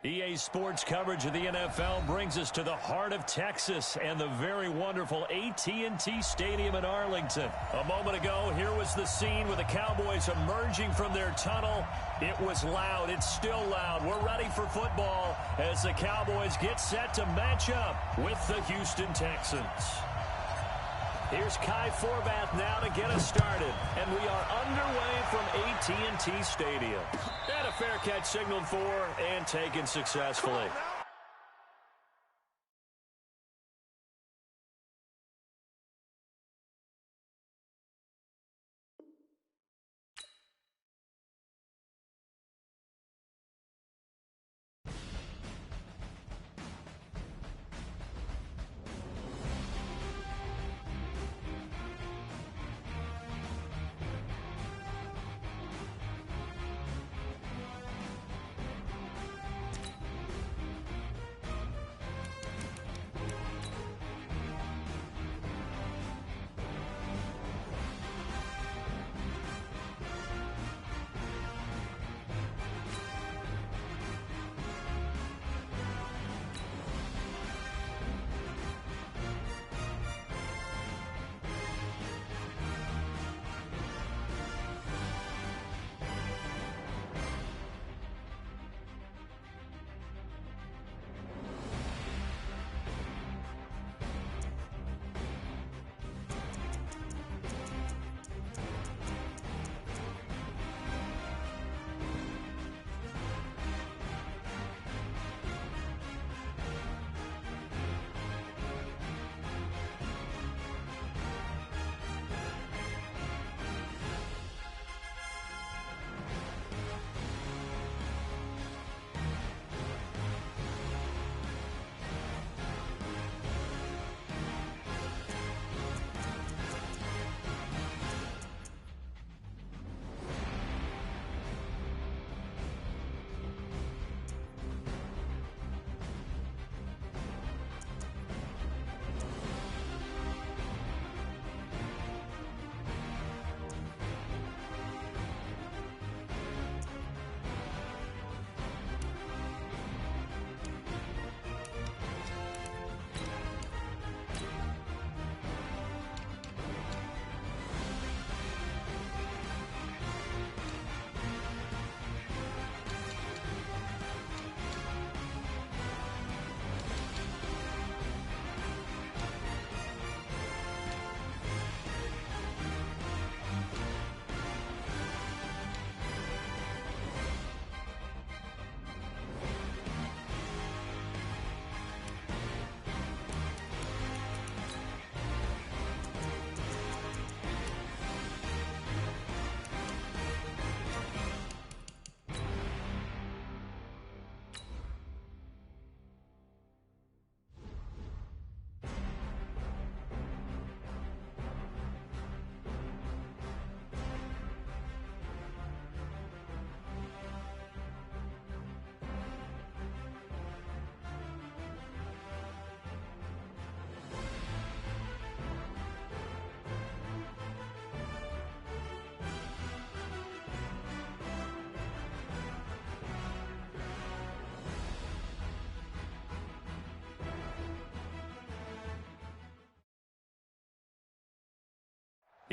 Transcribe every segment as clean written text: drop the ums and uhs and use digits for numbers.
EA Sports coverage of the NFL brings us to the heart of Texas and the very wonderful AT&T Stadium in Arlington. A moment ago, here was the scene with the Cowboys emerging from their tunnel. It was loud. It's still loud. We're ready for football as the Cowboys get set to match up with the Houston Texans. Here's Kai Forbath now to get us started. And we are underway from AT&T Stadium. And a fair catch signaled for and taken successfully.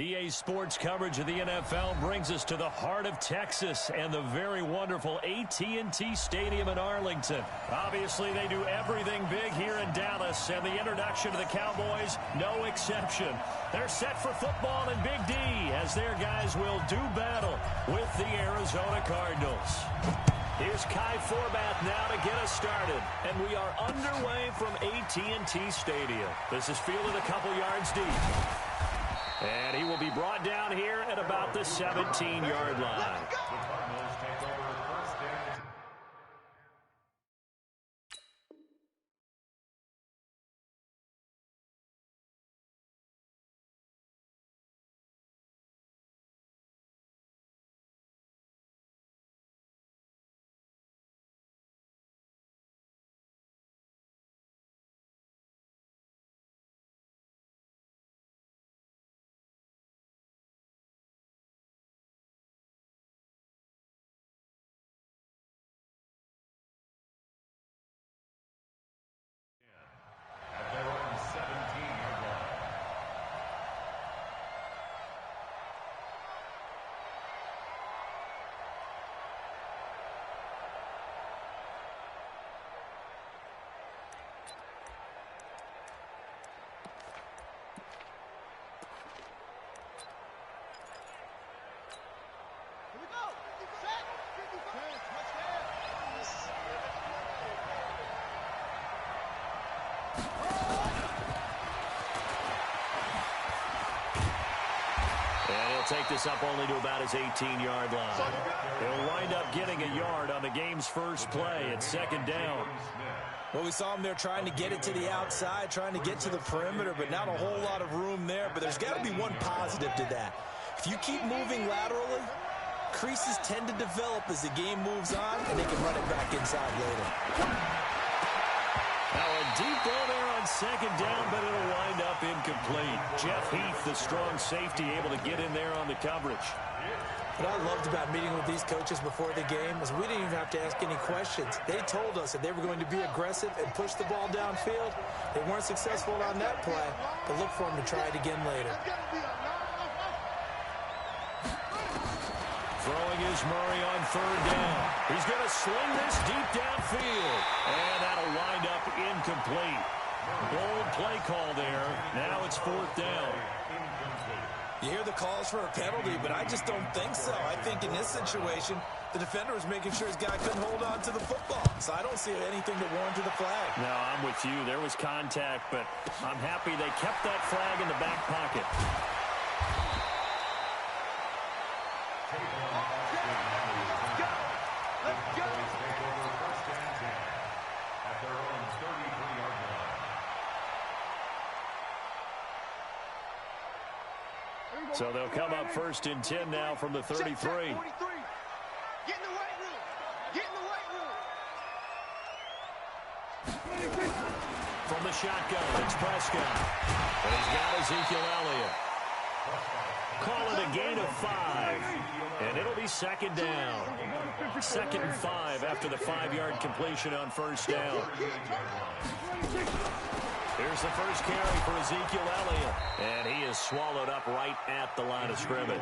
EA Sports coverage of the NFL brings us to the heart of Texas and the very wonderful AT&T Stadium in Arlington. Obviously, they do everything big here in Dallas, and the introduction to the Cowboys, no exception. They're set for football in Big D as their guys will do battle with the Arizona Cardinals. Here's Kai Forbath now to get us started, and we are underway from AT&T Stadium. This is fielded a couple yards deep. And he will be brought down here at about the 17-yard line. take this up only to about his 18-yard line. He'll wind up getting a yard on the game's first play at second down. Well, we saw him there trying to get it to the outside, trying to get to the perimeter, but not a whole lot of room there. But there's got to be one positive to that. If you keep moving laterally, creases tend to develop as the game moves on, and they can run it back inside later. Now a deep ball there on second down, but it'll wind up incomplete. Jeff Heath, the strong safety, able to get in there on the coverage. What I loved about meeting with these coaches before the game is we didn't even have to ask any questions. They told us that they were going to be aggressive and push the ball downfield. They weren't successful on that play, but look for them to try it again later. Throwing is Murray on third down. He's going to sling this deep downfield. And that'll wind up incomplete. Bold play call there. Now it's fourth down. You hear the calls for a penalty, but I just don't think so. I think in this situation, the defender was making sure his guy couldn't hold on to the football. So I don't see anything that warranted the flag. No, I'm with you. There was contact, but I'm happy they kept that flag in the back pocket. So they'll come up first and 10 now from the 33. Get in the weight room. Get in the weight room. From the shotgun, it's Prescott. And he's got Ezekiel Elliott. Call it a gain of 5. And it'll be second down. Second and 5 after the 5-yard completion on first down. Here's the first carry for Ezekiel Elliott. And he is swallowed up right at the line of scrimmage.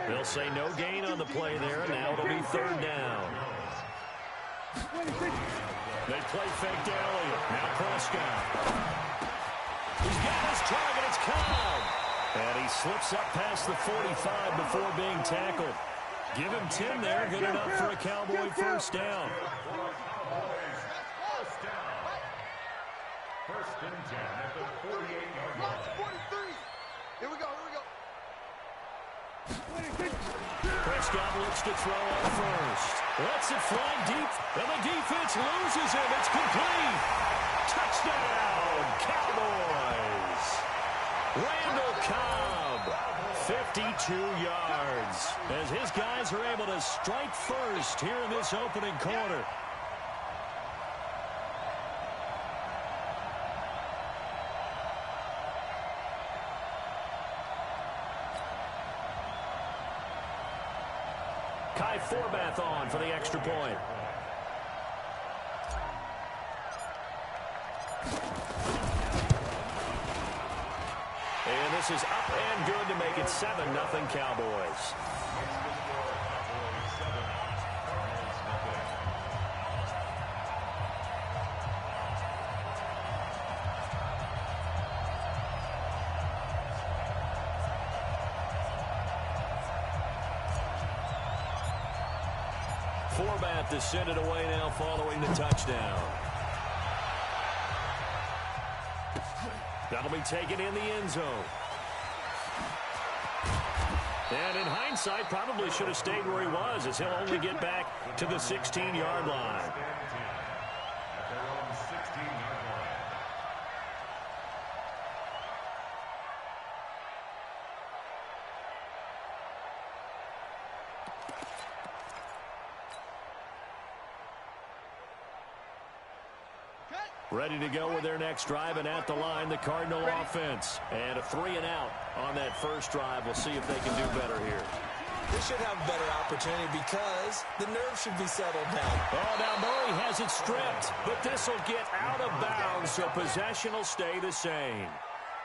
They'll say no gain on the play there. Now it'll be third down. They play fake to Elliott. Now Prescott. He's got his target. It's Cobb. And he slips up past the 45 before being tackled. Give him 10 there. Good enough for a Cowboy first down. First and 10 at the 48-yard line. 43. Here we go. Prescott looks to throw on first. Lets it fly deep, and the defense loses him. It's complete. Touchdown, Cowboys. Randall Cobb, 52 yards, as his guys are able to strike first here in this opening quarter. Kai Forbath on for the extra point. And this is up and good to make it 7-0 Cowboys. Forbath is sent it away now following the touchdown. That'll be taken in the end zone. And in hindsight, probably should have stayed where he was, as he'll only get back to the 16-yard line. Ready to go with their next drive, and at the line, the Cardinal offense. And a 3-and-out on that first drive. We'll see if they can do better here. They should have a better opportunity because the nerves should be settled down. Oh, now Murray has it stripped, but this will get out of bounds, so possession will stay the same.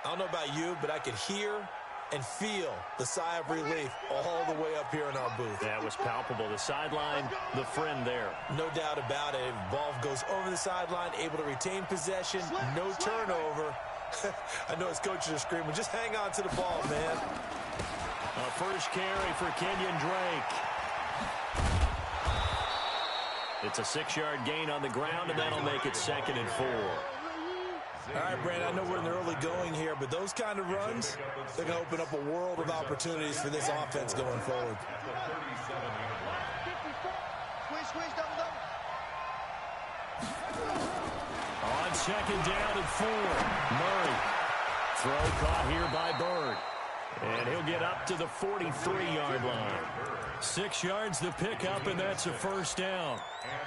I don't know about you, but I could hear and feel the sigh of relief all the way up here in our booth. That was palpable. The sideline, the friend there. No doubt about it. Ball goes over the sideline, able to retain possession, no turnover. I know his coaches are screaming, just hang on to the ball, man. A first carry for Kenyon Drake. It's a 6-yard gain on the ground, and that'll make it 2nd and 4. All right, Brandon, I know we're in the early going here, but those kind of runs, they're going to open up a world of opportunities for this offense going forward. Squeeze, double. On second down and 4. Murray. Throw caught here by Bird. And he'll get up to the 43-yard line. 6 yards the pickup, and that's a first down.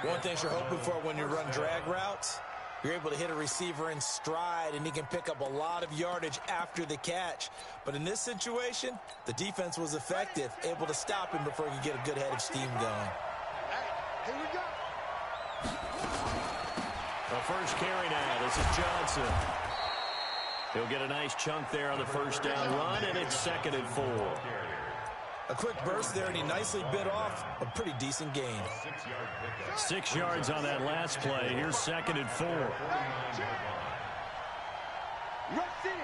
One thing you're hoping for when you run drag routes, you're able to hit a receiver in stride, and he can pick up a lot of yardage after the catch. But in this situation, the defense was effective, able to stop him before he could get a good head of steam going. Here we go. The first carry now. This is Johnson. He'll get a nice chunk there on the first down run, and it's 2nd and 4. A quick burst there, and he nicely bit off a pretty decent gain. 6 yards on that last play. Here's 2nd and 4. Rush in.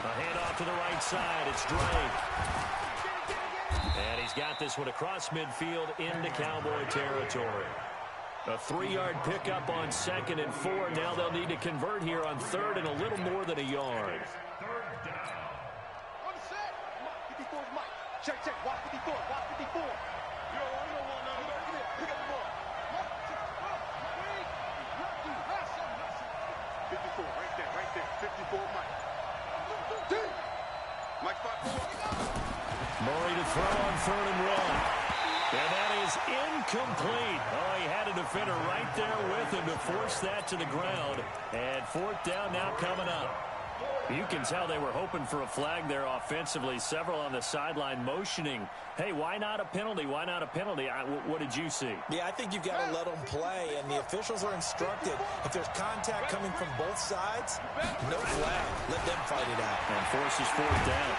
A handoff to the right side. It's Drake. And he's got this one across midfield into Cowboy territory. A 3-yard pickup on 2nd and 4. Now they'll need to convert here on 3rd and a little more than a yard. On set. 54 is Mike. Check. Watch 54. Watch 54. You don't want none of that. Pick up the ball. 54, right there. 54, Mike. Mike, 5-4. Murray to throw on 3rd and 1. And that is incomplete. Oh, he had a defender right there with him to force that to the ground. And 4th down now coming up. You can tell they were hoping for a flag there offensively. Several on the sideline motioning, hey, why not a penalty? Why not a penalty? What did you see? Yeah, I think you've got to let them play, and the officials are instructed. If there's contact coming from both sides, no flag. Let them fight it out. And forces 4th down.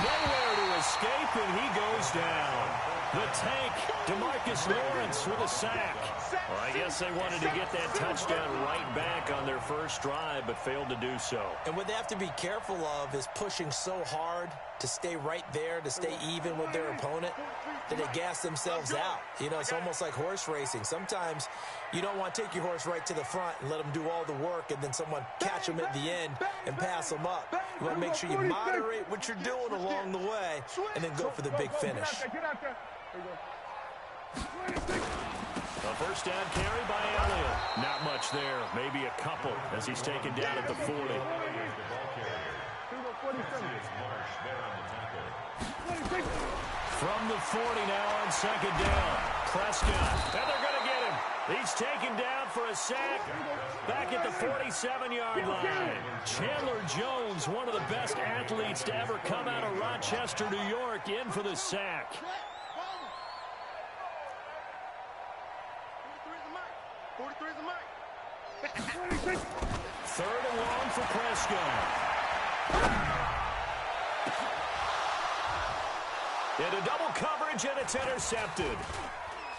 Nowhere to escape, and he goes down. The tank, DeMarcus Lawrence with a sack. Well, I guess they wanted to get that touchdown right back on their first drive, but failed to do so. And what they have to be careful of is pushing so hard to stay right there, to stay even with their opponent, that they gas themselves out. You know, it's almost like horse racing. Sometimes you don't want to take your horse right to the front and let them do all the work and then someone catch them at the end and pass them up. You want to make sure you moderate what you're doing along the way and then go for the big finish. A first down carry by Elliott. Not much there. Maybe a couple as he's taken down at the 40. From the 40 now on 2nd down. Prescott. And they're going to get him. He's taken down for a sack back at the 47-yard line. Chandler Jones, one of the best athletes to ever come out of Rochester, New York, in for the sack. 43 is the mic. 3rd and long for Prescott. Into double coverage, and it's intercepted.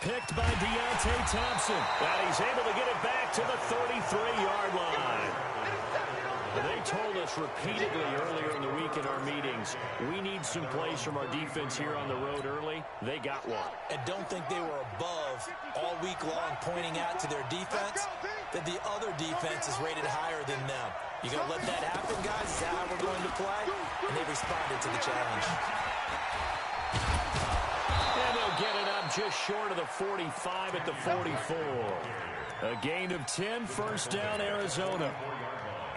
Picked by Deontay Thompson. And he's able to get it back to the 33-yard line. They told us repeatedly earlier in the week in our meetings, we need some plays from our defense here on the road early. They got one. And don't think they were above all week long pointing out to their defense that the other defense is rated higher than them. You going to let that happen, guys? Is that how we're going to play? And they responded to the challenge. And they'll get it up just short of the 45 at the 44. A gain of 10, first down, Arizona.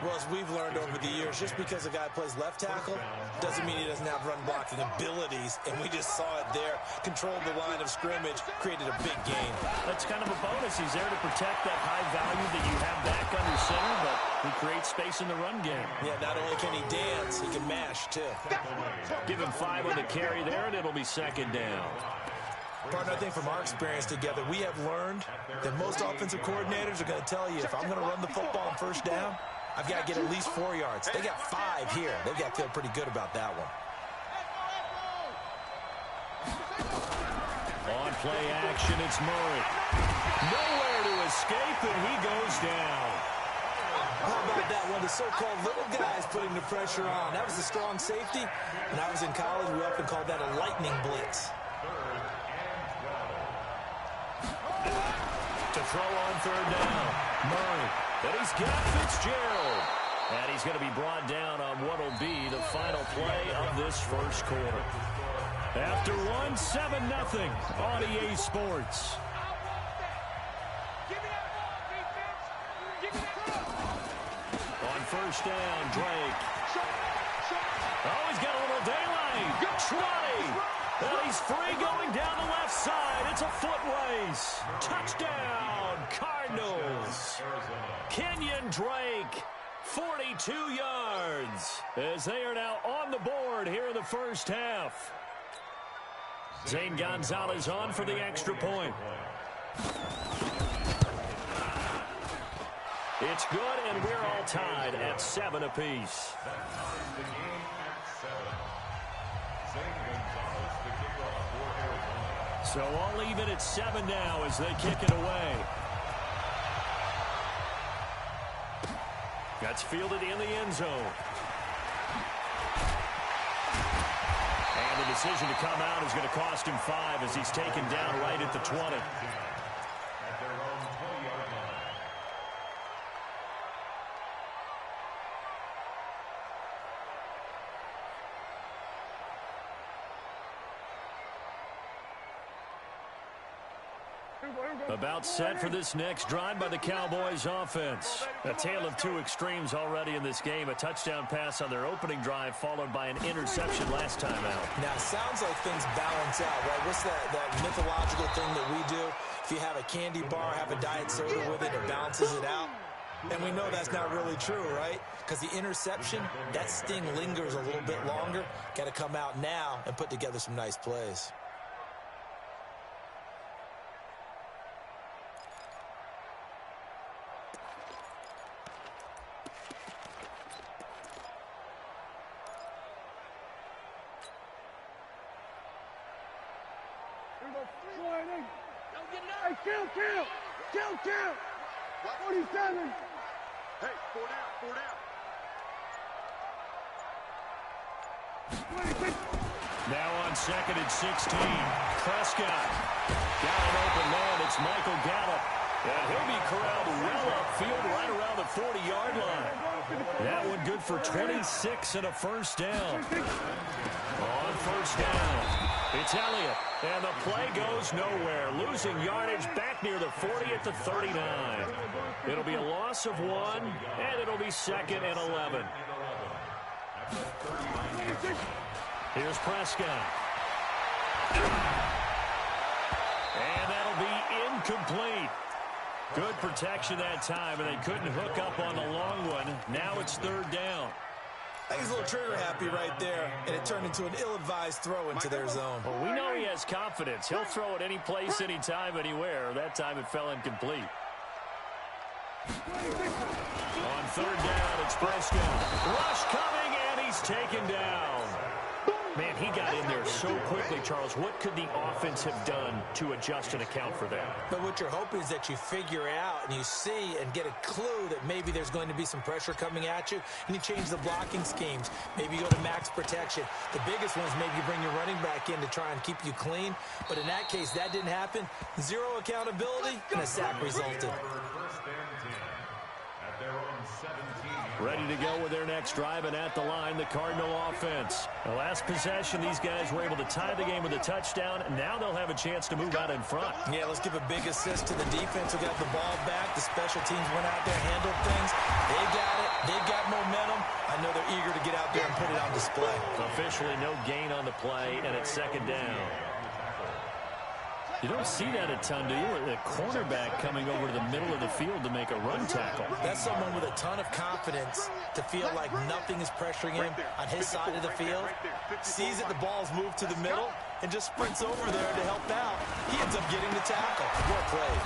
Well, as we've learned over the years, just because a guy plays left tackle doesn't mean he doesn't have run blocking abilities, and we just saw it there. Controlled the line of scrimmage, created a big gain. That's kind of a bonus. He's there to protect that high value that you have back under center, but he creates space in the run game. Yeah, not only can he dance, he can mash, too. Give him 5 on the carry there, and it'll be 2nd down. Partner, I think from our experience together, we have learned that most offensive coordinators are going to tell you, if I'm going to run the football on first down, I've got to get at least 4 yards. They got 5 here. They've got to feel pretty good about that one. On play action, it's Murray. Nowhere to escape, and he goes down. How about that one? The so-called little guys putting the pressure on. That was a strong safety. When I was in college, we often called that a lightning blitz. throw on third down. Murray. And he's got Fitzgerald. And he's going to be brought down on what will be the final play of this first quarter. After one, 7-0 on EA Sports. On first down, Drake. Oh, he's got a little daylight. 20. And he's free going down the left side. It's a foot race. Touchdown, Cardinals. Kenyon Drake, 42 yards, as they are now on the board here in the first half. Zane Gonzalez on for the extra point. It's good, and we're all tied at 7 apiece. So all even at 7 now as they kick it away. That's fielded in the end zone. And the decision to come out is going to cost him 5 as he's taken down right at the 20. About set for this next drive by the Cowboys offense. A tale of two extremes already in this game. A touchdown pass on their opening drive followed by an interception last time out. Now, it sounds like things balance out, right? What's that mythological thing that we do? If you have a candy bar, have a diet soda with it, it balances it out. And we know that's not really true, right? Because the interception, that sting lingers a little bit longer. Got to come out now and put together some nice plays. Kill! 47! Hey, 4 down. Now on second and 16. Prescott. Got an open man. It's Michael Gallup. And he'll be corralled well upfield right around the 40-yard line. That one good for 26 and a first down. On first down, it's Elliott. And the play goes nowhere. Losing yardage back near the 40 at the 39. It'll be a loss of 1, and it'll be second and 11. Here's Prescott. And that'll be incomplete. Good protection that time, and they couldn't hook up on the long one. Now it's third down. I think he's a little trigger happy right there, and it turned into an ill-advised throw into their zone. Well, we know he has confidence. He'll throw it any place, anytime, anywhere. That time it fell incomplete. On third down, it's Prescott. Rush coming, and he's taken down. Man, he got in there so quickly, Charles. What could the offense have done to adjust and account for that? But what you're hoping is that you figure out and you see and get a clue that maybe there's going to be some pressure coming at you, and you change the blocking schemes. Maybe you go to max protection. The biggest one is maybe you bring your running back in to try and keep you clean. But in that case, that didn't happen. Zero accountability, and a sack resulted. Ready to go with their next drive, and at the line, the Cardinal offense. The last possession, these guys were able to tie the game with a touchdown, and now they'll have a chance to move out in front. Yeah, let's give a big assist to the defense who got the ball back. The special teams went out there, handled things. They got it. They got momentum. I know they're eager to get out there and put it on display. Officially, no gain on the play, and it's second down. You don't see that a ton, do you? The cornerback coming over to the middle of the field to make a run tackle. That's someone with a ton of confidence to feel like nothing is pressuring him on his side of the field. Sees that the ball's moved to the middle and just sprints over there to help out. He ends up getting the tackle. Well played.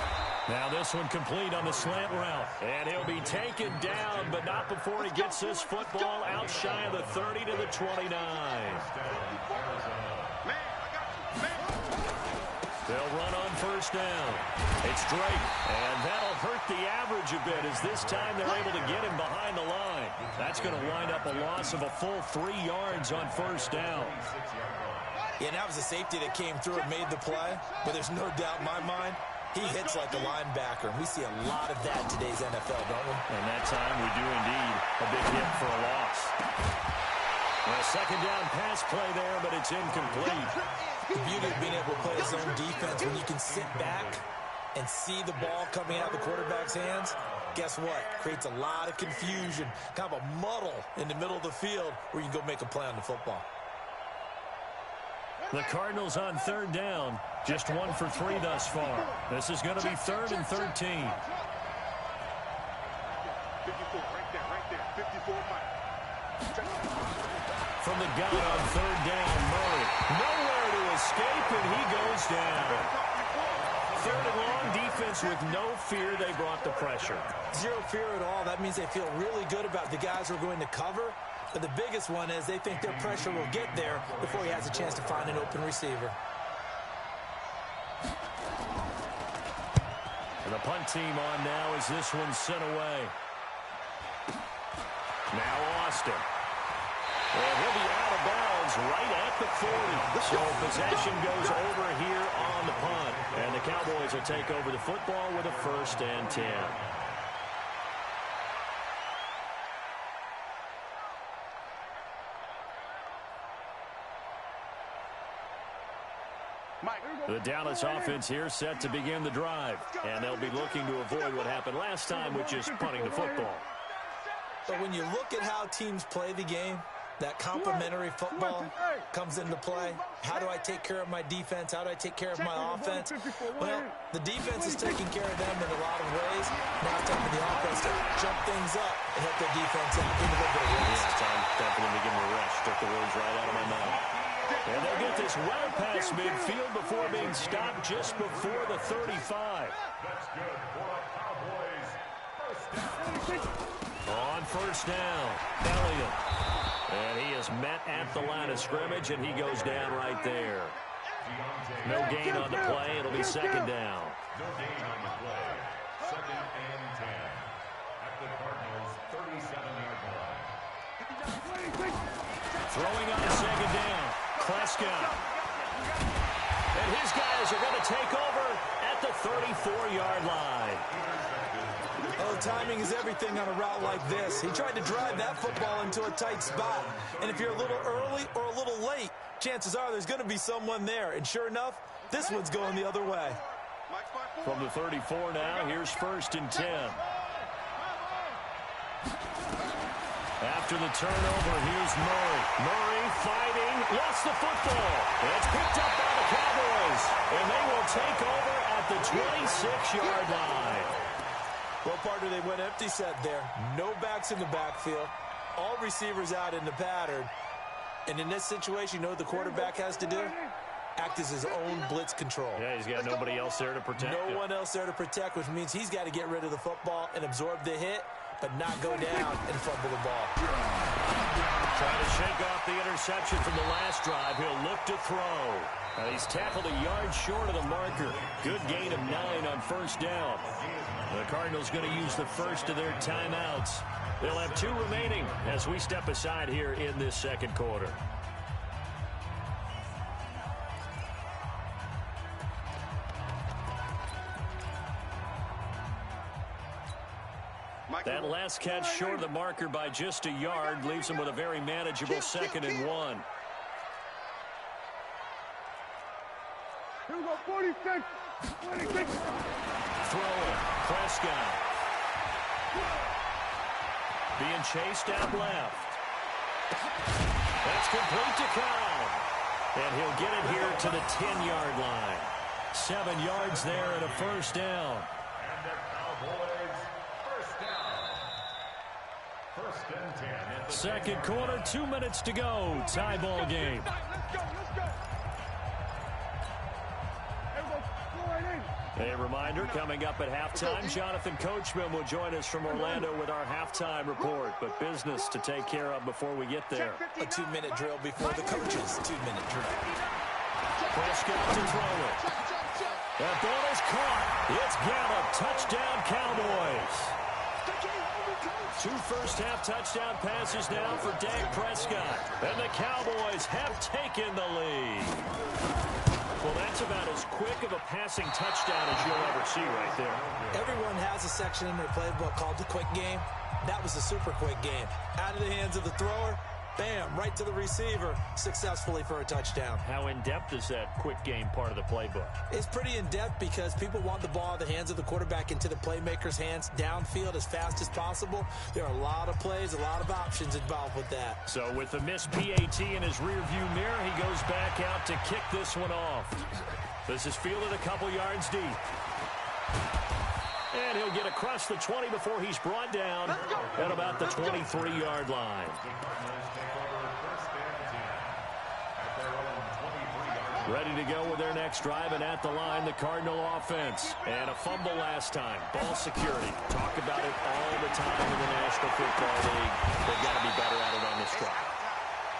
Now this one complete on the slant route. And he'll be taken down, but not before he gets this football out shy of the 30 to the 29. They'll run on first down. It's Drake, and that'll hurt the average a bit as this time they're able to get him behind the line. That's going to wind up a loss of a full 3 yards on first down. Yeah, and that was a safety that came through and made the play, but there's no doubt in my mind He hits like a linebacker, and we see a lot of that in today's NFL, don't we? And that time we do indeed. A big hit for a loss. Well, second down pass play there, but it's incomplete. The beauty of being able to play his own defense when you can sit back and see the ball coming out of the quarterback's hands, guess what? Creates a lot of confusion, kind of a muddle in the middle of the field where you can go make a play on the football. The Cardinals on third down. Just 1 for 3 thus far. This is going to be 3rd and 13. 54, right there, 54, Mike. From the gun on third down, Murray. Nowhere to escape, and he goes down. 3rd and long, defense with no fear. They brought the pressure. Zero fear at all. That means they feel really good about the guys who are going to cover. But the biggest one is they think their pressure will get there before he has a chance to find an open receiver. And the punt team on now as this one's sent away. Now Austin. And he'll be out of bounds right at the 40. So possession goes over here on the punt. And the Cowboys will take over the football with a 1st and 10. The Dallas offense here set to begin the drive. And they'll be looking to avoid what happened last time, which is punting the football. But when you look at how teams play the game, that complementary football comes into play. How do I take care of my defense? How do I take care of my offense? Well, the defense is taking care of them in a lot of ways. Now it's time for the offense to jump things up and help their defense out. Give a little bit of rest. Yeah, time definitely to give them a rest. Took the words right out of my mouth. And they get this well past midfield before being stopped just before the 35. That's good for the Cowboys. First down. On first down, Elliott. And he is met at the line of scrimmage, and he goes down right there. No gain on the play. It'll be second down. No gain on the play. 2nd and 10. At the Cardinals' 37-yard line. Throwing on second down, Prescott. And his guys are going to take over at the 34-yard line. Oh, timing is everything on a route like this. He tried to drive that football into a tight spot. And if you're a little early or a little late, chances are there's going to be someone there. And sure enough, this one's going the other way. From the 34 now, here's 1st and 10. After the turnover, here's Murray. Murray fighting, lost the football. It's picked up by the Cowboys, and they will take over at the 26-yard line. Well, partner, they went empty set there. No backs in the backfield. All receivers out in the pattern. And in this situation, you know what the quarterback has to do? Act as his own blitz control. Yeah, he's got nobody else there to protect him. No one else there to protect, which means he's got to get rid of the football and absorb the hit, but not go down and fumble the ball. Trying to shake off the interception from the last drive. He'll look to throw. He's tackled a yard short of the marker. Good gain of 9 on first down. The Cardinals going to use the first of their timeouts. They'll have 2 remaining as we step aside here in this second quarter. That last catch short of the marker by just a yard leaves him with a very manageable 2nd and 1. Here we go, 46. Throwing, Prescott. Being chased out left. That's complete to Cobb. And he'll get it here to the 10-yard line. 7 yards there and a first down. And the Cowboys, first down. 1st and 10. At the Second quarter, 2 minutes to go. Tie ball game. Let's go. A reminder, coming up at halftime, Jonathan Coachman will join us from Orlando with our halftime report. But business to take care of before we get there. A 2-minute drill before the coaches' 2-minute drill. Prescott to throw it. That ball is caught. It's Gallup. Touchdown, Cowboys. 2 first-half touchdown passes now for Dak Prescott. And the Cowboys have taken the lead. Well, that's about as quick of a passing touchdown as you'll ever see right there. Everyone has a section in their playbook called the quick game. That was a super quick game. Out of the hands of the thrower, bam, right to the receiver, successfully for a touchdown. How in-depth is that quick game part of the playbook? It's pretty in-depth because people want the ball in the hands of the quarterback into the playmaker's hands downfield as fast as possible. There are a lot of plays, a lot of options involved with that. So with the missed PAT in his rearview mirror, he goes back out to kick this one off. This is fielded a couple yards deep. And he'll get across the 20 before he's brought down at about the 23-yard line. Ready to go with their next drive, and at the line, the Cardinal offense. And a fumble last time. Ball security. Talk about it all the time in the National Football League. They've got to be better at it on this drive.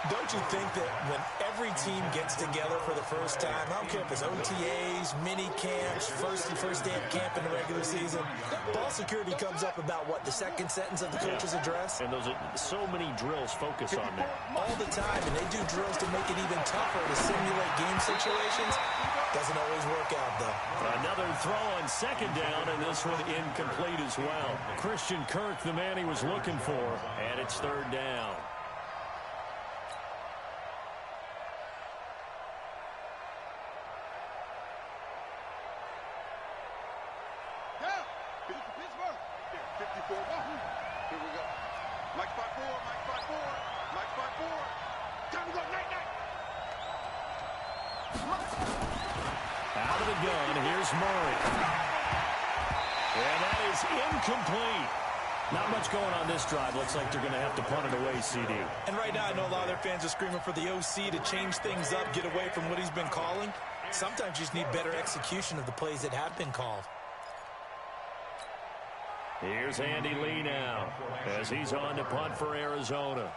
Don't you think that when every team gets together for the first time, I don't care if it's OTAs, mini camps, first day of camp in the regular season, ball security comes up about what, the second sentence of the coach's address? And those are so many drills focus on that. All the time, and they do drills to make it even tougher to simulate game situations. Doesn't always work out, though. Another throw on second down, and this one incomplete as well. Christian Kirk, the man he was looking for, and it's third down. Out of the gun, here's Murray. And that is incomplete. Not much going on this drive. Looks like they're going to have to punt it away, CD. And right now, I know a lot of their fans are screaming for the OC to change things up, get away from what he's been calling. Sometimes you just need better execution of the plays that have been called. Here's Andy Lee now as he's on to punt for Arizona.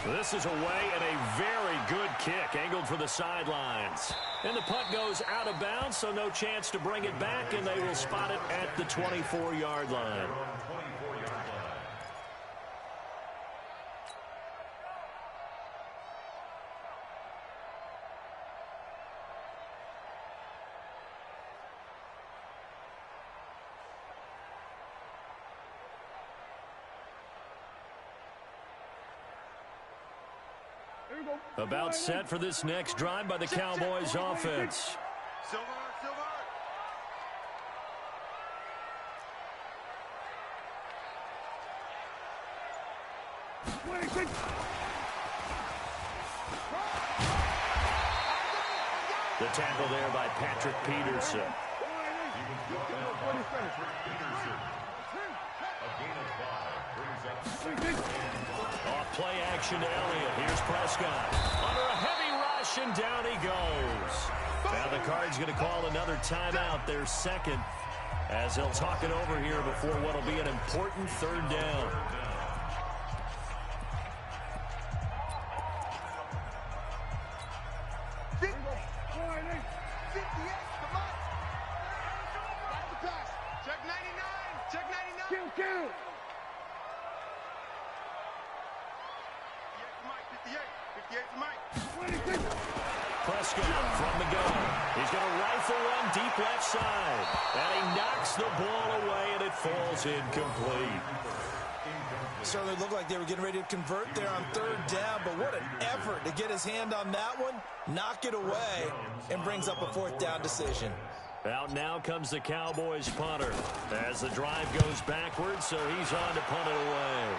This is away and a very good kick angled for the sidelines. And the punt goes out of bounds, so no chance to bring it back, and they will spot it at the 24-yard line. About set for this next drive by the Cowboys offense. The tackle there by Patrick Peterson. Off play action to Elliott. Here's Prescott. Under a heavy rush, and down he goes. Now the Cards going to call another timeout, their second, as they'll talk it over here before what will be an important third down. Check 99. Check 99. Kill. 58 for Mike. Prescott from the gun. He's going to rifle one deep left side. And he knocks the ball away, and it falls incomplete. Certainly looked like they were getting ready to convert there on third down, but what an effort to get his hand on that one, knock it away, and brings up a fourth down decision. Out now comes the Cowboys punter as the drive goes backwards, so he's on to punt it away.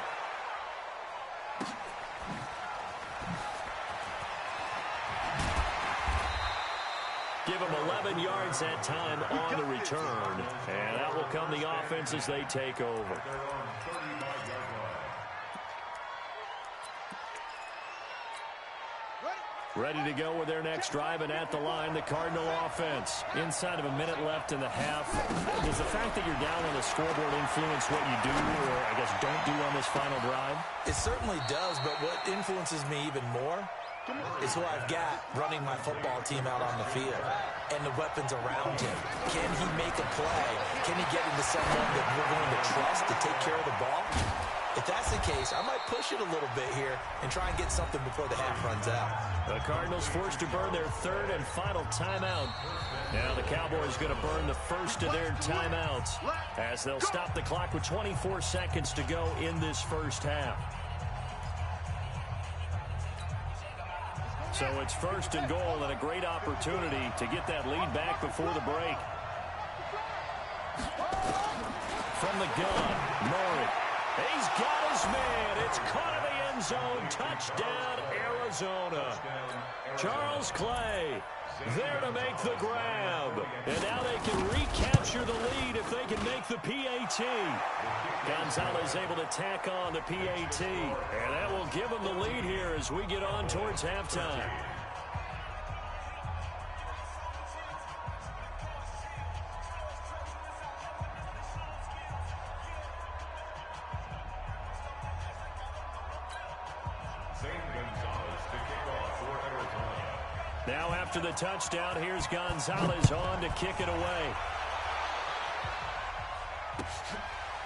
Give him 11 yards that time on the return, and that will come the offense as they take over. Ready to go with their next drive, and at the line, the Cardinal offense. Inside of a minute left in the half, does the fact that you're down on the scoreboard influence what you do, or I guess don't do on this final drive? It certainly does, but what influences me even more is who I've got running my football team out on the field and the weapons around him. Can he make a play? Can he get into someone that we're going to trust to take care of the ball? If that's the case, I might push it a little bit here and try and get something before the half runs out. The Cardinals forced to burn their third and final timeout. Now the Cowboys going to burn the first of their timeouts as they'll stop the clock with 24 seconds to go in this first half. So it's first and goal and a great opportunity to get that lead back before the break. From the gun, Murray. He's got his man. It's caught in the end zone. Touchdown, Arizona. Charles Clay there to make the grab. And now they can recapture the lead if they can make the PAT. Gonzalez able to tack on the PAT. And that will give them the lead here as we get on towards halftime. Now after the touchdown, here's Gonzalez on to kick it away.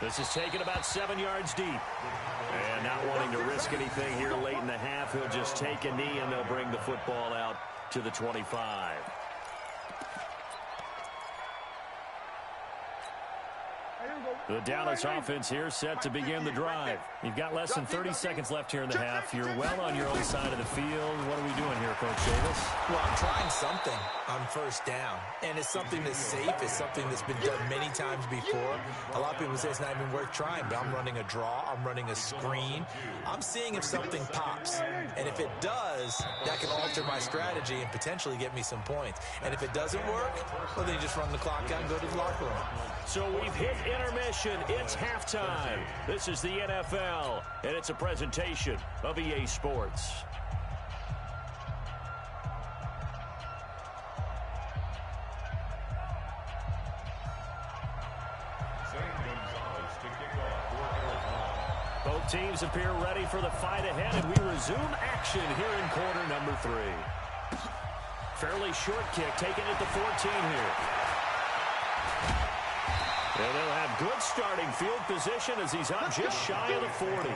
This is taken about 7 yards deep. And not wanting to risk anything here late in the half, he'll just take a knee and they'll bring the football out to the 25. The Dallas offense here set to begin the drive. You've got less than 30 seconds left here in the half. You're well on your own side of the field. What are we doing here, Coach Davis? Well, I'm trying something on first down. And it's something that's safe. It's something that's been done many times before. A lot of people say it's not even worth trying, but I'm running a draw. I'm running a screen. I'm seeing if something pops. And if it does, that can alter my strategy and potentially get me some points. And if it doesn't work, well, then you just run the clock out and go to the locker room. So we've hit intermission. It's halftime. This is the NFL, and it's a presentation of EA Sports. Both teams appear ready for the fight ahead, and we resume action here in quarter number 3. Fairly short kick, taken at the 14 here. And they'll have good starting field position as he's up just shy of the 40.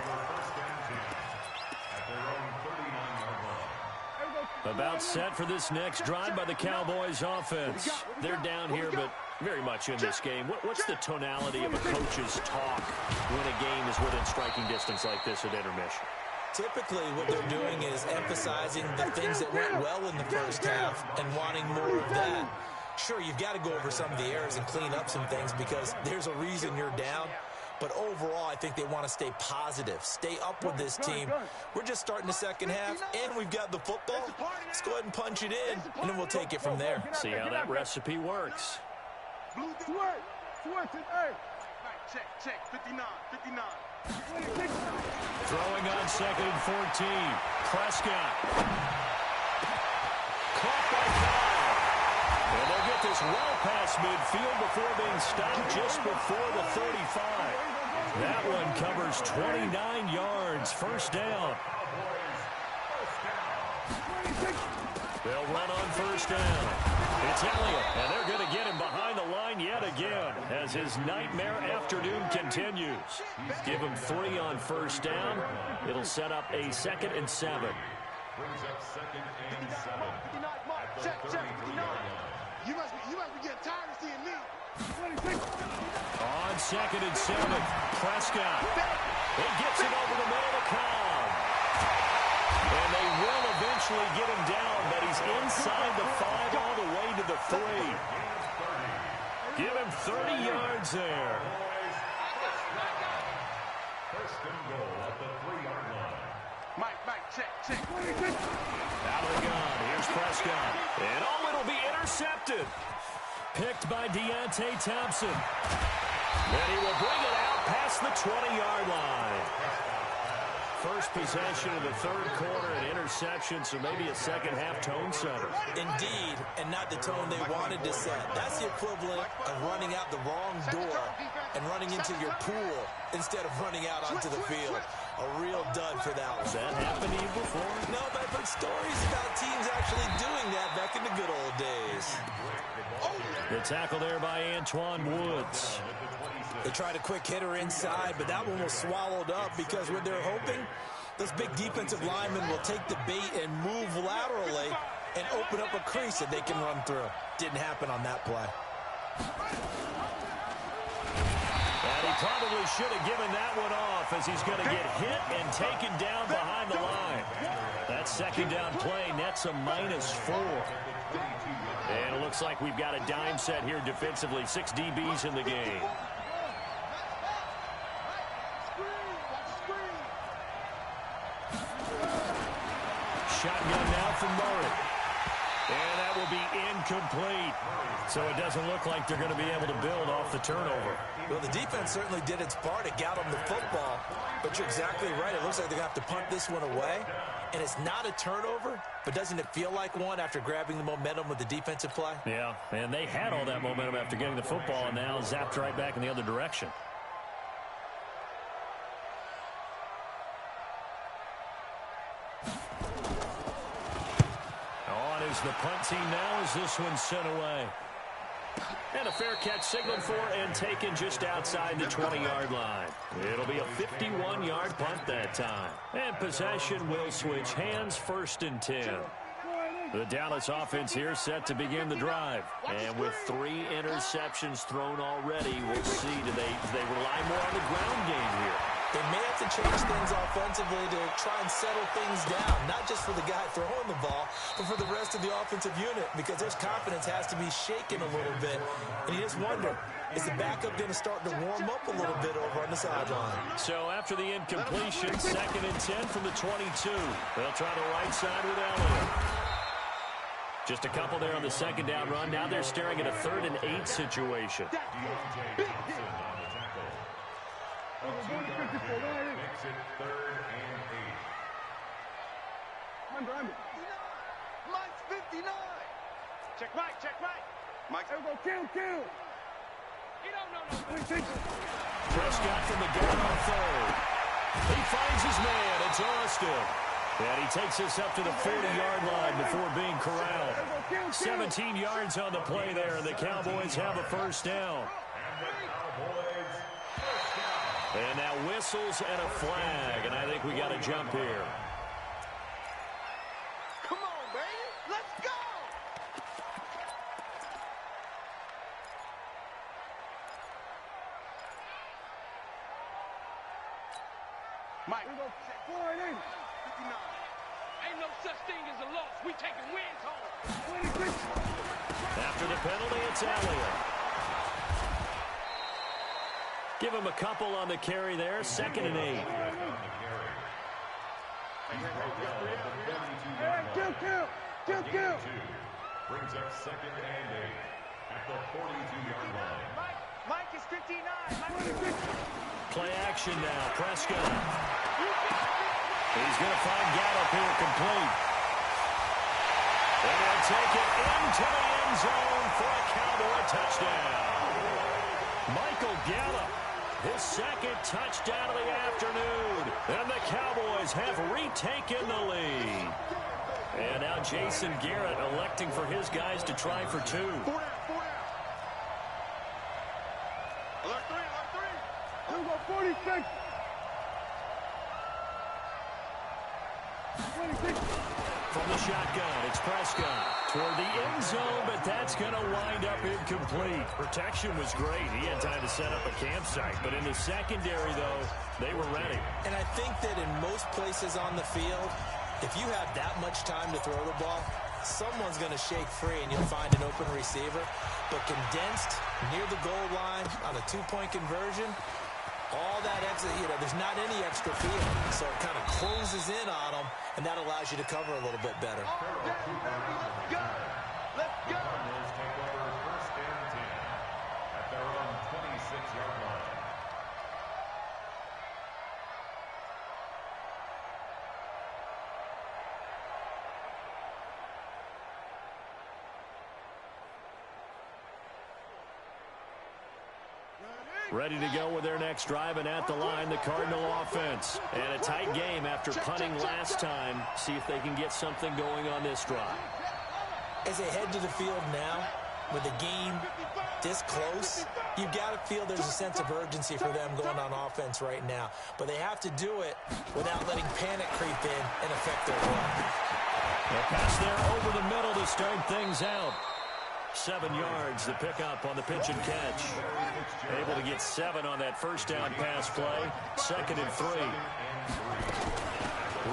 About set for this next drive by the Cowboys offense. They're down here, but very much in this game. What's the tonality of a coach's talk when a game is within striking distance like this at intermission? Typically, what they're doing is emphasizing the things that went well in the first half and wanting more of that. Sure, you've got to go over some of the errors and clean up some things because there's a reason you're down. But overall, I think they want to stay positive, stay up with this team. We're just starting the second half, and we've got the football. Let's go ahead and punch it in, and then we'll take it from there. See how that recipe works. Check, 59. Throwing on 2nd and 14. Prescott. Caught by Kyle. And they'll get this well past midfield before being stopped just before the 35. That one covers 29 yards. First down. They'll run on first down. It's Elliott, and they're going to get him behind the line yet again as his nightmare afternoon continues. Give him 3 on first down. It'll set up a 2nd and 7. Brings up 2nd and 7. Check, 59. You must be getting tired of seeing me. On 2nd and 7, Prescott. He gets it over the middle to Cobb. And they will eventually get him down, but he's inside the 5 all the way to the 3. Give him 30 yards there. First and goal at the 3-yard line. Mike, check. Out of the gun, here's Prescott. And it'll be intercepted. Picked by Deontay Thompson. And he will bring it out past the 20-yard line. First possession of the third quarter, an interception, so maybe a second-half tone setter. Indeed, and not the tone they wanted to set. That's the equivalent of running out the wrong door and running into your pool instead of running out onto the field. A real dud for that one. Has that happened to you before? No, but I've heard stories about teams actually doing that back in the good old days. Oh, The tackle there by Antoine Woods. They tried a quick hitter inside, but that one was swallowed up because when they're hoping, those big defensive linemen will take the bait and move laterally and open up a crease that they can run through. Didn't happen on that play. And he probably should have given that one off as he's going to get hit and taken down behind the line. That second down play nets a -4. And it looks like we've got a dime set here defensively. 6 DBs in the game. Shotgun now from Murray. And that will be incomplete. So it doesn't look like they're going to be able to build off the turnover. Well, the defense certainly did its part. It got them the football. But you're exactly right. It looks like they're going to have to punt this one away. And it's not a turnover, but doesn't it feel like one after grabbing the momentum with the defensive play? Yeah, and they had all that momentum after getting the football and now zapped right back in the other direction. On is the punt team now as this one's sent away. And a fair catch signaled for and taken just outside the 20-yard line. It'll be a 51-yard punt that time. And possession will switch hands, 1st and 10. The Dallas offense here set to begin the drive. And with 3 interceptions thrown already, we'll see, do they rely more on the ground game here? They may have to change things offensively to try and settle things down, not just for the guy throwing the ball, but for the rest of the offensive unit, because their confidence has to be shaken a little bit. And you just wonder, is the backup going to start to warm up a little bit over on the sideline? So after the incompletion, 2nd and 10 from the 22. They'll try the right side with Elliott. Just a couple there on the second down run. Now they're staring at a 3rd and 8 situation. Makes it 3rd and 8. Mike's 59. Check Mike, check Mike. Mike, go, kill. Prescott from the gun on 3rd. He finds his man. It's Austin. And he takes us up to the 40-yard line before being corralled. 17 yards on the play there, and the Cowboys have a 1st down. And now whistles and a flag, and I think we got to jump here. Come on, baby. Let's go. Mike. 59. Ain't no such thing as a loss. We taking wins home. After the penalty, it's Elliott. Give him a couple on the carry there. 2nd and 8. Kill. Brings up 2nd and 8 at the 42-yard line. Mike is 59. Play action now. Prescott. He's going to find Gallup here complete. And they'll take it into the end zone for a Cowboy touchdown. Michael Gallup, his 2nd touchdown of the afternoon. And the Cowboys have retaken the lead. And now Jason Garrett electing for his guys to try for 2. Alert 3. 46. From the shotgun, it's Prescott toward the end zone, but that's going to wind up incomplete. Protection was great. He had time to set up a campsite, but in the secondary, though, they were ready. And I think that in most places on the field, if you have that much time to throw the ball, someone's going to shake free and you'll find an open receiver. But condensed near the goal line on a 2-point conversion, all that extra, there's not any extra field. So it kind of closes in on them, and that allows you to cover a little bit better. Let's go. Cardinals take over 1st and 10 at their own 26-yard line. Ready to go with their next drive, and at the line, the Cardinal offense. And a tight game after punting last time. See if they can get something going on this drive. As they head to the field now, with a game this close, you've got to feel there's a sense of urgency for them going on offense right now. But they have to do it without letting panic creep in and affect their run. A pass there over the middle to start things out. 7 yards, the pickup on the pitch and catch. Able to get 7 on that first down pass play. 2nd and 3.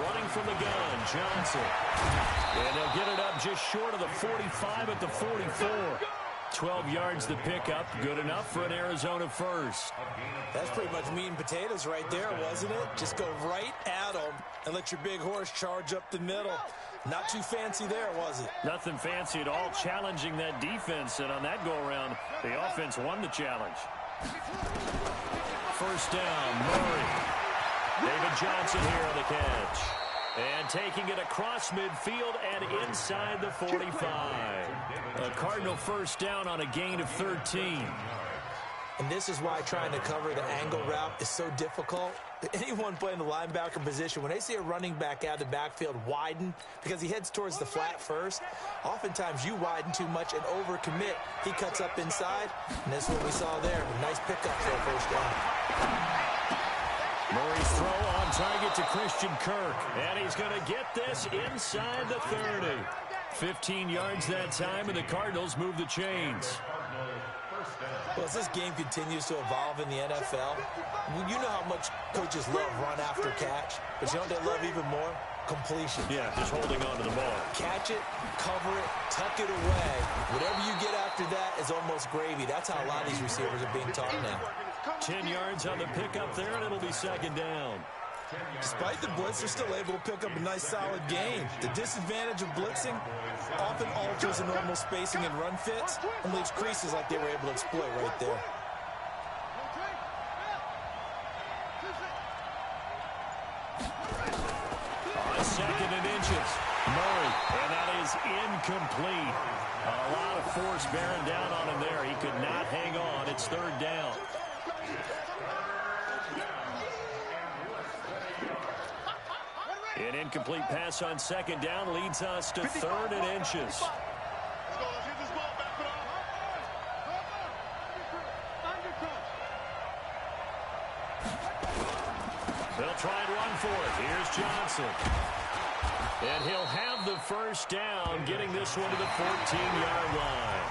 Running from the gun, Johnson. And they'll get it up just short of the 45 at the 44. 12 yards the pickup. Good enough for an Arizona first. That's pretty much meat and potatoes right there, wasn't it? Just go right at them and let your big horse charge up the middle. Not too fancy there, was it? Nothing fancy at all, challenging that defense. And on that go-around, the offense won the challenge. First down, Murray. David Johnson here on the catch. And taking it across midfield and inside the 45. A Cardinal first down on a gain of 13. And this is why trying to cover the angle route is so difficult. Anyone playing the linebacker position, when they see a running back out of the backfield widen because he heads towards the flat first, oftentimes you widen too much and overcommit. He cuts up inside, and that's what we saw there. A nice pickup for a first down. Murray's throw on target to Christian Kirk, and he's going to get this inside the 30. 15 yards that time, and the Cardinals move the chains. Well, as this game continues to evolve in the NFL, you know how much coaches love run after catch, but you know what they love even more? Completion. Yeah, just holding on to the ball. Catch it, cover it, tuck it away. Whatever you get after that is almost gravy. That's how a lot of these receivers are being taught now. 10 yards on the pickup there, and it'll be 2nd down. Despite the blitz, they're still able to pick up a nice, solid gain. The disadvantage of blitzing often alters the normal spacing and run fits and leaves creases like they were able to exploit right there. On 2nd and inches, Murray, and that is incomplete. A lot of force bearing down on him there. He could not hang on. It's 3rd down. An incomplete pass on 2nd down leads us to 3rd and inches. They'll try and run for it. Here's Johnson. And he'll have the first down, getting this one to the 14-yard line.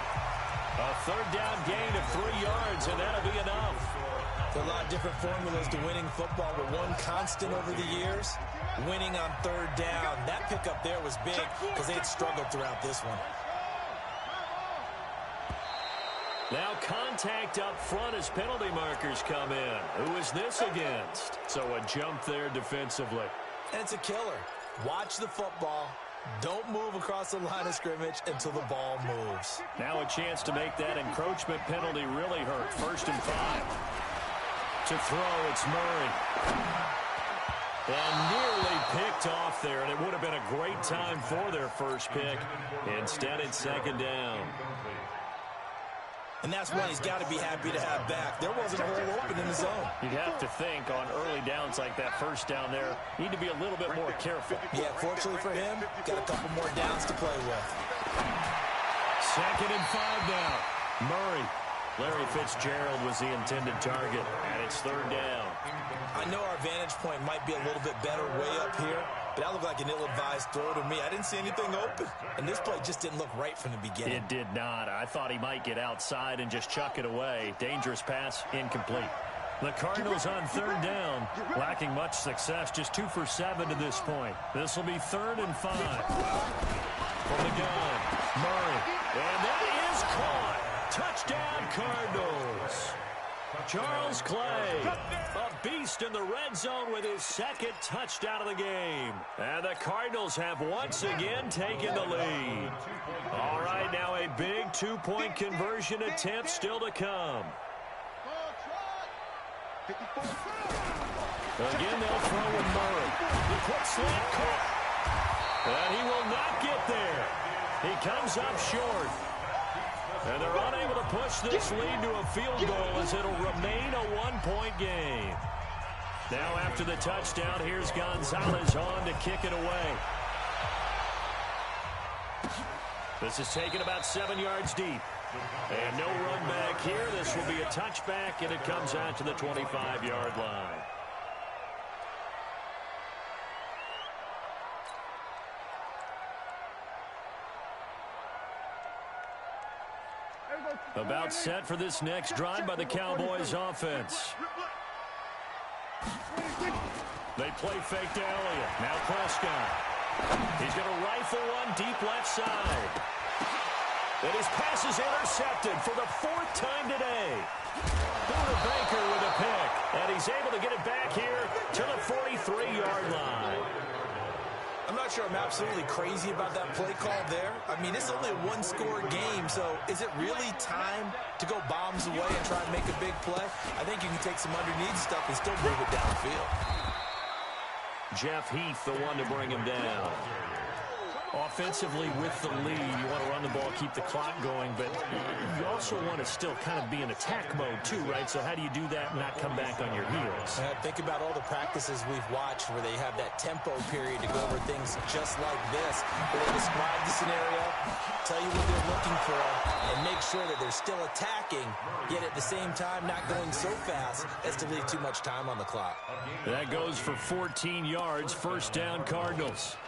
A 3rd down gain of 3 yards, and that'll be enough. There are a lot of different formulas to winning football, but one constant over the years, winning on 3rd down. That pickup there was big because they had struggled throughout this one. Now contact up front as penalty markers come in. Who is this against? So a jump there defensively. And it's a killer. Watch the football. Don't move across the line of scrimmage until the ball moves. Now a chance to make that encroachment penalty really hurt. 1st and 5. To throw, it's Murray. And nearly picked off there, and it would have been a great time for their first pick. Instead, it's 2nd down. And that's one he's got to be happy to have back. There wasn't a hole open in the zone. You'd have to think on early downs like that first down there, need to be a little bit more careful. Yeah, fortunately for him, got a couple more downs to play with. 2nd and 5 now. Murray. Larry Fitzgerald was the intended target, and it's 3rd down. I know our vantage point might be a little bit better way up here, but that looked like an ill-advised throw to me. I didn't see anything open, and this play just didn't look right from the beginning. It did not. I thought he might get outside and just chuck it away. Dangerous pass, incomplete. The Cardinals on 3rd down, lacking much success, just 2 for 7 to this point. This will be 3rd and 5. From the gun, Murray, and that is caught. Touchdown, Cardinals. Charles Clay, a beast in the red zone with his 2nd touchdown of the game. And the Cardinals have once again taken the lead. All right, now a big 2-point conversion attempt still to come. Again, they'll throw with Murray. The quick slant caught. And he will not get there. He comes up short. And they're unable to push this lead to a field goal as it'll remain a 1-point game. Now after the touchdown, here's Gonzalez on to kick it away. This is taken about 7 yards deep. And no run back here. This will be a touchback, and it comes out to the 25-yard line. About set for this next drive by the Cowboys offense. They play fake to Elliott. Now Prescott. He's going to rifle one deep left side. And his pass is intercepted for the 4th time today. Buda Baker with a pick. And he's able to get it back here to the 43-yard line. I'm not sure I'm absolutely crazy about that play call there. I mean, it's only a one-score game, so is it really time to go bombs away and try and make a big play? I think you can take some underneath stuff and still move it downfield. Jeff Heath, the one to bring him down. Offensively with the lead, you want to run the ball, keep the clock going, but you also want to still kind of be in attack mode too, right? So how do you do that and not come back on your heels? Think about all the practices we've watched where they have that tempo period to go over things just like this, where they describe the scenario, tell you what they're looking for, and make sure that they're still attacking, yet at the same time not going so fast as to leave too much time on the clock. That goes for 14 yards, first down Cardinals.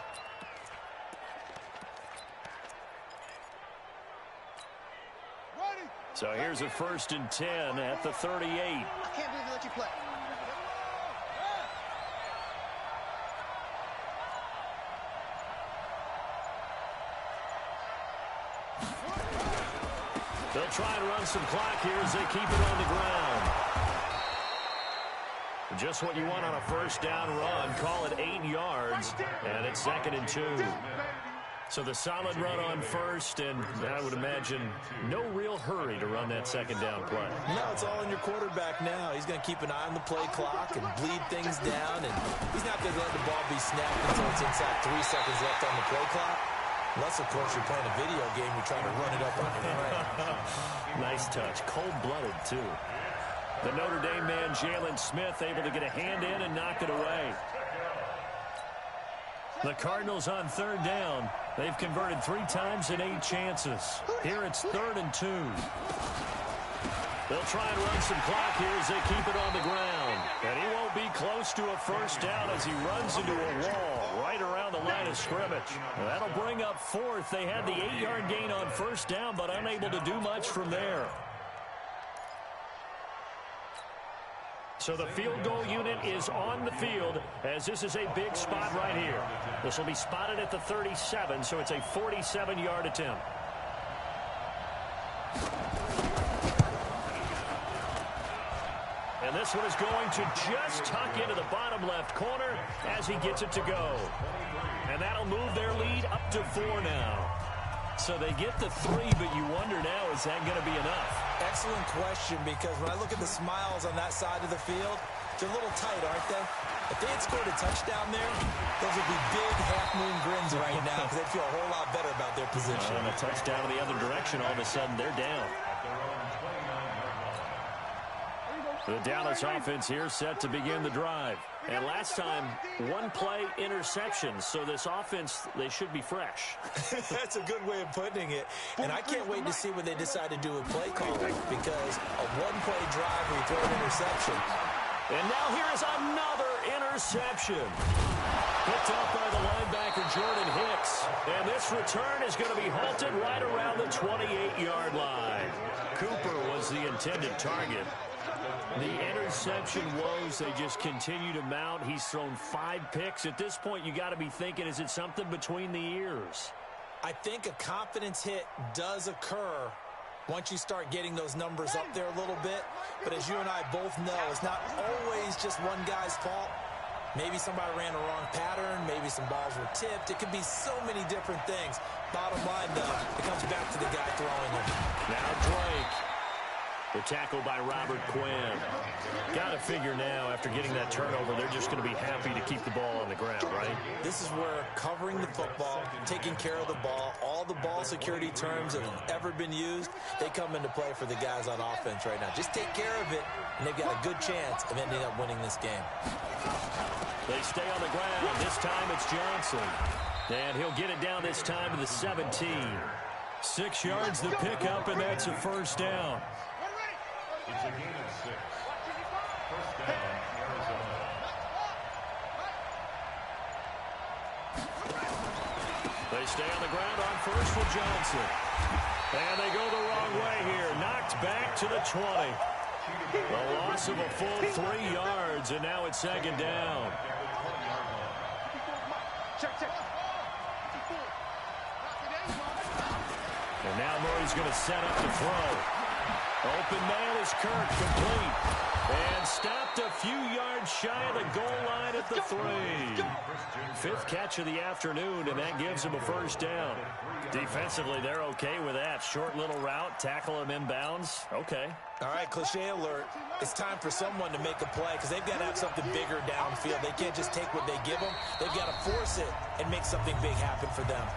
So here's a 1st and 10 at the 38. I can't believe they let you play. They'll try and run some clock here as they keep it on the ground. Just what you want on a first down run. Call it 8 yards, and it's 2nd and 2. So the solid run on first, and I would imagine no real hurry to run that 2nd down play. No, it's all in your quarterback now. He's going to keep an eye on the play clock and bleed things down, and he's not going to let the ball be snapped until it's inside 3 seconds left on the play clock. Unless, of course, you're playing a video game, you're trying to run it up on your brain. Nice touch. Cold-blooded, too. The Notre Dame man, Jalen Smith, able to get a hand in and knock it away. The Cardinals on 3rd down. They've converted 3 times in 8 chances. Here it's 3rd and 2. They'll try and run some clock here as they keep it on the ground. And he won't be close to a first down as he runs into a wall right around the line of scrimmage. That'll bring up 4th. They had the 8-yard gain on first down, but unable to do much from there. So the field goal unit is on the field as this is a big spot right here. This will be spotted at the 37, so it's a 47-yard attempt. And this one is going to just tuck into the bottom left corner as he gets it to go. And that'll move their lead up to 4 now. So they get the 3, but you wonder now, is that going to be enough? Excellent question, because when I look at the smiles on that side of the field, they're a little tight, aren't they? If they had scored a touchdown there, those would be big half-moon grins right now because they'd feel a whole lot better about their position. And a touchdown in the other direction, all of a sudden they're down. The Dallas offense here set to begin the drive. And last time, 1 play interception. So this offense, they should be fresh. That's a good way of putting it. And I can't wait to see when they decide to do a play call, because a 1-play drive where you throw an interception. And now here is another interception. Picked up by the linebacker, Jordan Hicks. And this return is going to be halted right around the 28-yard line. Cooper was the intended target. The interception woes, they just continue to mount. He's thrown 5 picks. At this point, you got to be thinking, is it something between the ears? I think a confidence hit does occur once you start getting those numbers up there a little bit. But as you and I both know, it's not always just one guy's fault. Maybe somebody ran the wrong pattern. Maybe some balls were tipped. It could be so many different things. Bottom line, though, it comes back to the guy throwing them. Now Drake. The tackle by Robert Quinn. Got to figure now, after getting that turnover, they're just going to be happy to keep the ball on the ground, right? This is where covering the football, taking care of the ball, all the ball security terms that have ever been used, they come into play for the guys on offense right now. Just take care of it, and they've got a good chance of ending up winning this game. They stay on the ground. This time it's Johnson. And he'll get it down this time to the 17. 6 yards the pickup, and that's a first down. It's a gain of 6. First down, Arizona. They stay on the ground on first with Johnson. And they go the wrong way here. Knocked back to the 20. A loss of a full 3 yards, and now it's second down. And now Murray's going to set up to throw. Open man is Kirk, complete. And stopped a few yards shy of the goal line at the 3. 5th catch of the afternoon, and that gives him a first down. Defensively, they're okay with that. Short little route, tackle him inbounds. Okay. All right, cliche alert. It's time for someone to make a play because they've got to have something bigger downfield. They can't just take what they give them. They've got to force it and make something big happen for them.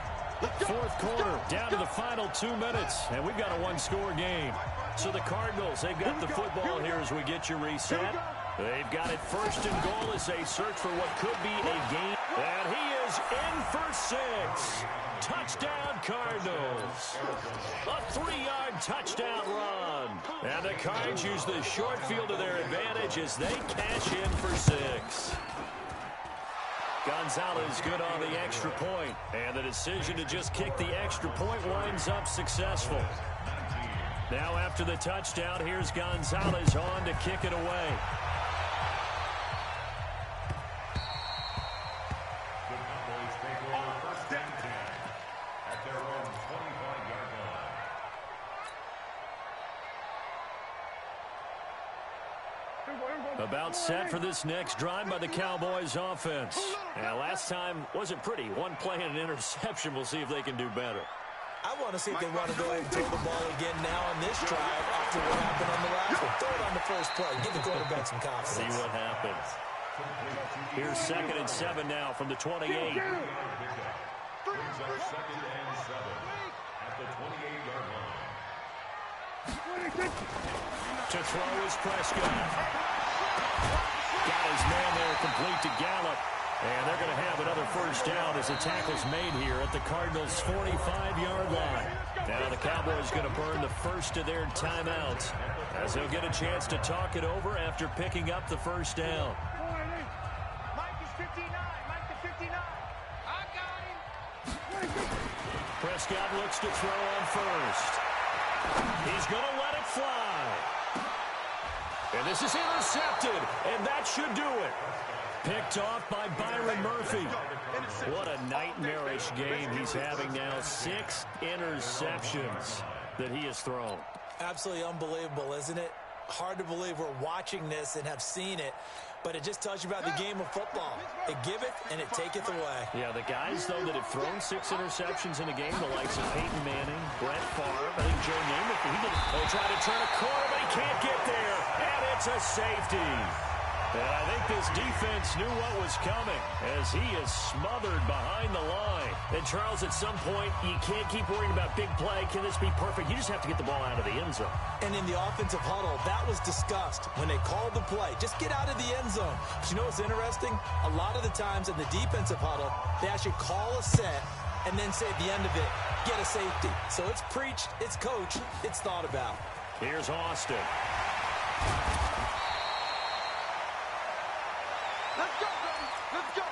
4th quarter, down to the final 2 minutes, and we've got a one-score game. So the Cardinals, they've got the football here as we get you reset. They've got it first and goal as they search for what could be a game. And he is in for 6. Touchdown, Cardinals. A 3-yard touchdown run. And the Cards use the short field to their advantage as they cash in for 6. Gonzalez good on the extra point, and the decision to just kick the extra point winds up successful. Now after the touchdown, here's Gonzalez on to kick it away. The Cowboys take over first and 10 at their own 25-yard line. About set for this next drive by the Cowboys offense. And last time wasn't pretty. One play and an interception. We'll see if they can do better. I want to see if they want to go ahead and throw the ball again now on this drive after what happened on the last one. Throw it on the first play. Give the quarterback some confidence. See what happens. Here's 2nd and 7 now from the 28. Brings up 2nd and 7 at the 28-yard line. To throw is Prescott. Got his man there complete to Gallup. And they're going to have another first down as the tackle's made here at the Cardinals' 45-yard line. Now the Cowboys going to burn the first of their timeouts as they'll get a chance to talk it over after picking up the first down. Mike is 59. Mike is 59. I got him. Prescott looks to throw on first. He's going to let it fly. And this is intercepted, and that should do it. Picked off by Byron Murphy. What a nightmarish game he's having now. 6 interceptions that he has thrown. Absolutely unbelievable, isn't it? Hard to believe we're watching this and have seen it, but it just tells you about the game of football. It giveth and it taketh away. Yeah, the guys, though, that have thrown 6 interceptions in a game, the likes of Peyton Manning, Brett Favre, I think Joe Namath, they'll try to turn a corner, but he can't get there, and it's a safety. And I think this defense knew what was coming as he is smothered behind the line. And, Charles, at some point, you can't keep worrying about big play. Can this be perfect? You just have to get the ball out of the end zone. And in the offensive huddle, that was discussed when they called the play. Just get out of the end zone. But you know what's interesting? A lot of the times in the defensive huddle, they actually call a set and then say at the end of it, get a safety. So it's preached, it's coached, it's thought about. Here's Austin. Let's go, baby. Let's go.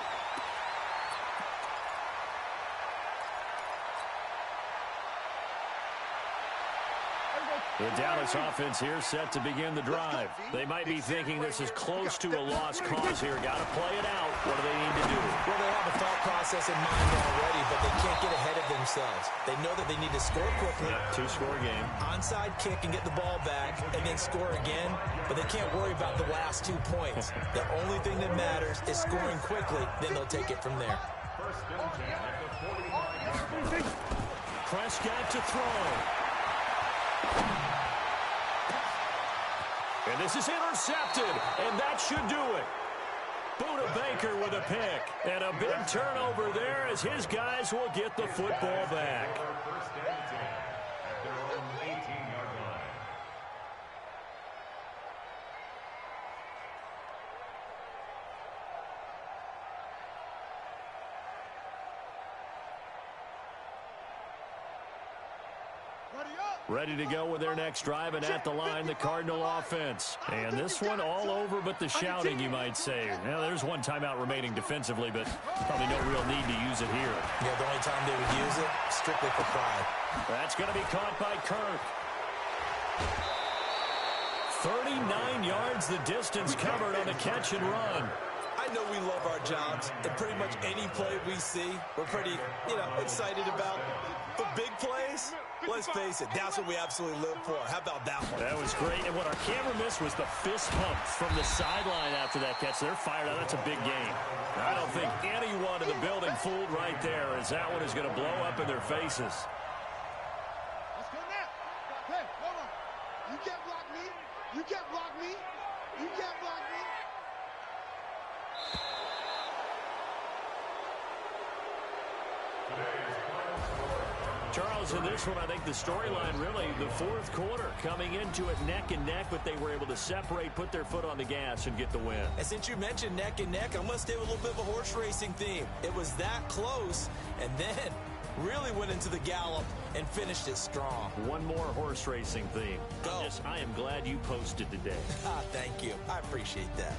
The Dallas offense here set to begin the drive. They might be thinking this is close to a lost cause here. Got to play it out. What do they need to do? Well, they have a thought process in mind already, but they can't get ahead of themselves. They know that they need to score quickly. Yep, 2-score game. Onside kick and get the ball back and then score again, but they can't worry about the last 2 points. The only thing that matters is scoring quickly, then they'll take it from there. First and 10 at the 45-yard line. Prescott to throw. And this is intercepted, and that should do it. Buda Baker with a pick, and a big turnover there as his guys will get the football back. First and 10 at their own 18-yard line. Ready to go with their next drive, and at the line, the Cardinal offense. And this one all over but the shouting, you might say. Now, there's one timeout remaining defensively, but probably no real need to use it here. Yeah, the only time they would use it, strictly for pride. That's going to be caught by Kirk. 39 yards the distance covered on the catch and run. I know we love our jobs, and pretty much any play we see, we're pretty, excited about. The big plays, let's face it, that's what we absolutely live for. How about that one? That was great, and what our camera missed was the fist pump from the sideline after that catch. They're fired out. That's a big game. I don't think anyone in the building fooled right there, as that one is going to blow up in their faces. Let's go now. Hey, hold on. You can't block me. You can't block me. You can't block me. Charles, in this one, I think the storyline really, the fourth quarter, coming into it neck and neck, but they were able to separate, put their foot on the gas, and get the win. And since you mentioned neck and neck, I'm going to stay with a little bit of a horse racing theme. It was that close, and then really went into the gallop and finished it strong. One more horse racing theme. Go. I am glad you posted today. Thank you. I appreciate that.